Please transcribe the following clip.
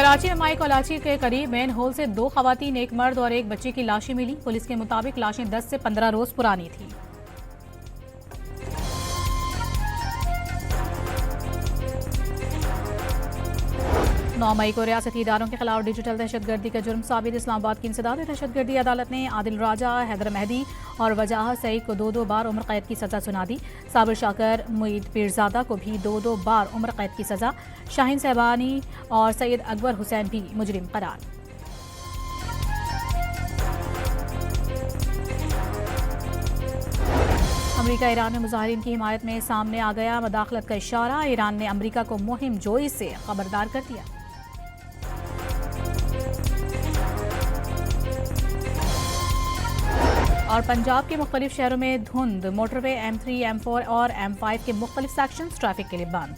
कराची में माई कोलाची के करीब मैनहोल से 2 खवातीन, एक मर्द और एक बच्चे की लाशें मिली। पुलिस के मुताबिक लाशें 10 से 15 रोज पुरानी थी। नौ मई को रियासती इदारों के खिलाफ डिजिटल दहशतगर्दी का जुर्म साबित। इस्लामाबाद की इंसदाद दहशतगर्दी अदालत ने आदिल राजा, हैदर मेहदी और वजाह सईद को 2-2 बार उम्र कैद की सजा सुना दी। साबिर शाकर, मुईद पीरजादा को भी 2-2 बार उम्र कैद की सजा। शाहीन सहबानी और सैयद अकबर हुसैन भी मुजरिम करार। अमरीका ईरान में मुजाहिरीन की हिमायत में सामने आ गया। मदाखलत का इशारा, ईरान ने अमरीका को मुहिम जोई से खबरदार कर दिया। और पंजाब के मुख्तलिफ शहरों में धुंध, मोटरवे M3, M4 और M5 के मुख्तलिफ सेक्शंस ट्रैफिक के लिए बंद।